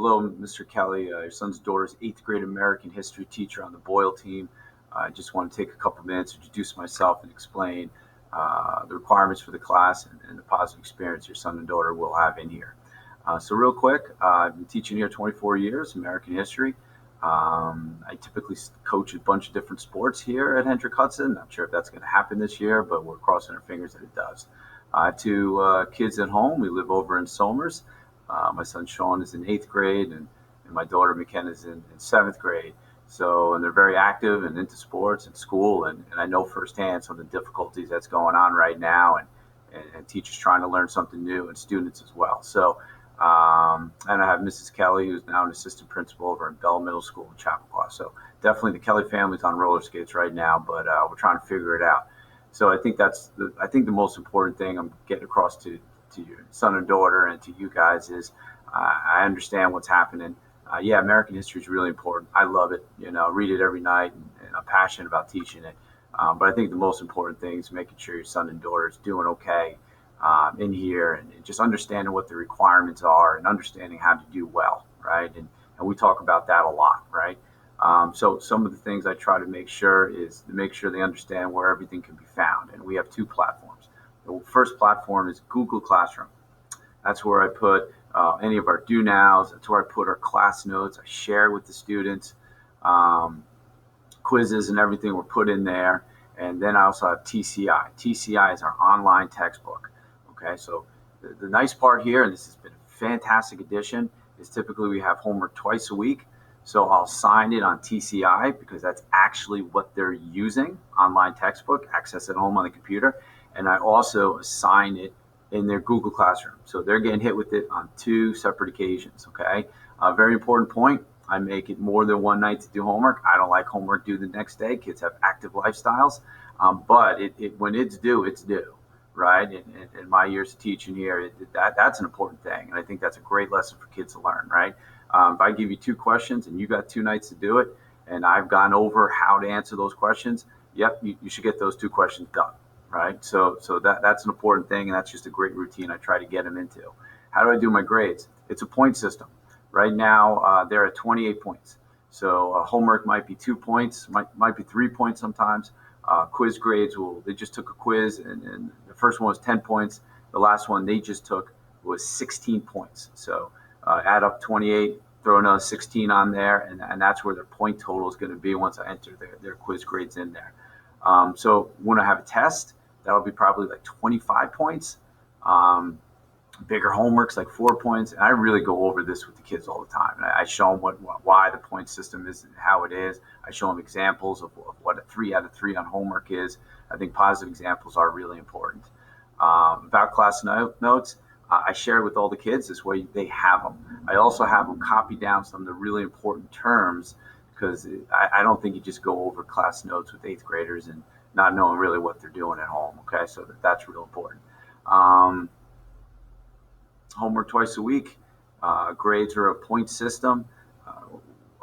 Hello, Mr. Kelly. Your son's daughter's eighth grade American history teacher on the Boyle team. I just want to take a couple minutes to introduce myself and explain the requirements for the class and the positive experience your son and daughter will have in here. So real quick, I've been teaching here 24 years, American history. I typically coach a bunch of different sports here at Hendrick Hudson. Not sure if that's going to happen this year, but we're crossing our fingers that it does. I have two kids at home. We live over in Somers. My son Sean is in eighth grade, and my daughter McKenna is in seventh grade. So, and they're very active and into sports and school, and I know firsthand some of the difficulties that's going on right now, and teachers trying to learn something new, and students as well. So, and I have Mrs. Kelly, who's now an assistant principal over in Bell Middle School in Chappaqua. So, definitely the Kelly family's on roller skates right now, but we're trying to figure it out. So, I think the most important thing I'm getting across to your son and daughter and to you guys is I understand what's happening. Yeah, American history is really important. I love it. Read it every night, and I'm passionate about teaching it. But I think the most important thing is making sure your son and daughter is doing okay in here, and just understanding what the requirements are and understanding how to do well, right? And we talk about that a lot, right? So some of the things I try to make sure is to make sure they understand where everything can be found. And we have two platforms. The first platform is Google Classroom. That's where I put any of our do nows. That's where I put our class notes. I share with the students. Quizzes and everything were put in there. And then I also have TCI. TCI is our online textbook. Okay, so the nice part here, and this has been a fantastic addition, is typically we have homework twice a week. So I'll sign it on TCI because that's actually what they're using, online textbook, access at home on the computer. And I also assign it in their Google Classroom. So they're getting hit with it on two separate occasions, okay? A very important point, I make it more than one night to do homework. I don't like homework due the next day. Kids have active lifestyles, but when it's due, right? In my years of teaching here, that's an important thing. And I think that's a great lesson for kids to learn, right? If I give you two questions and you got 2 nights to do it, and I've gone over how to answer those questions, yep, you should get those 2 questions done, right? So that's an important thing, and that's just a great routine I try to get them into. How do I do my grades? It's a point system. Right now, they're at 28 points. So homework might be 2 points, might be 3 points sometimes. Quiz grades, they just took a quiz, and the first one was 10 points. The last one they just took was 16 points. So add up 28, throw another 16 on there, and that's where their point total is going to be once I enter their quiz grades in there. So when I have a test, that'll be probably like 25 points. Bigger homeworks like 4 points. And I really go over this with the kids all the time. And I show them why the point system is and how it is. I show them examples of what a 3 out of 3 on homework is. I think positive examples are really important. About class notes, I share with all the kids. This way they have them. I also have them copy down some of the really important terms, because I don't think you just go over class notes with 8th graders and not knowing really what they're doing at home. Okay, so that's real important. Homework twice a week. Grades are a point system.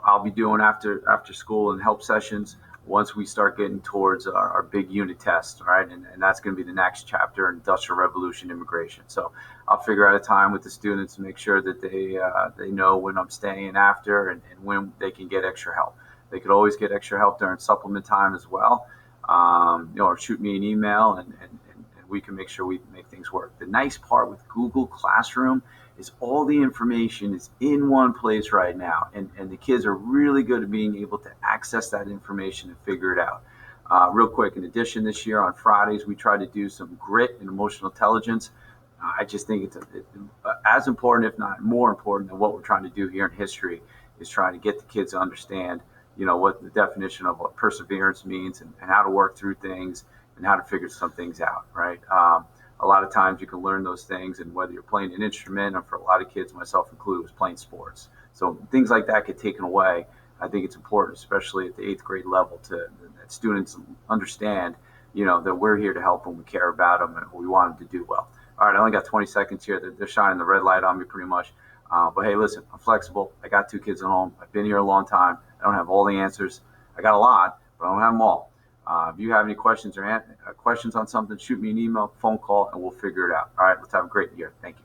I'll be doing after school and help sessions once we start getting towards our big unit test, right? And that's going to be the next chapter, Industrial Revolution Immigration. So I'll figure out a time with the students to make sure that they know when I'm staying after and when they can get extra help. They could always get extra help during supplement time as well, or shoot me an email and we can make sure we make things work. The nice part with Google Classroom is all the information is in one place right now, and the kids are really good at being able to access that information and figure it out. Real quick, in addition, this year on Fridays, we try to do some grit and emotional intelligence. I just think it's as important, if not more important, than what we're trying to do here in history, is trying to get the kids to understand, what the definition of what perseverance means and how to work through things and how to figure some things out, right? A lot of times you can learn those things, and whether you're playing an instrument, or for a lot of kids, myself included, was playing sports. So things like that get taken away. I think it's important, especially at the 8th grade level, that students understand, that we're here to help them, we care about them, and we want them to do well. All right, I only got 20 seconds here. They're shining the red light on me pretty much. But hey, listen, I'm flexible. I got 2 kids at home. I've been here a long time. I don't have all the answers. I got a lot, but I don't have them all. If you have any questions or questions on something, shoot me an email, phone call, and we'll figure it out. All right, let's have a great year. Thank you.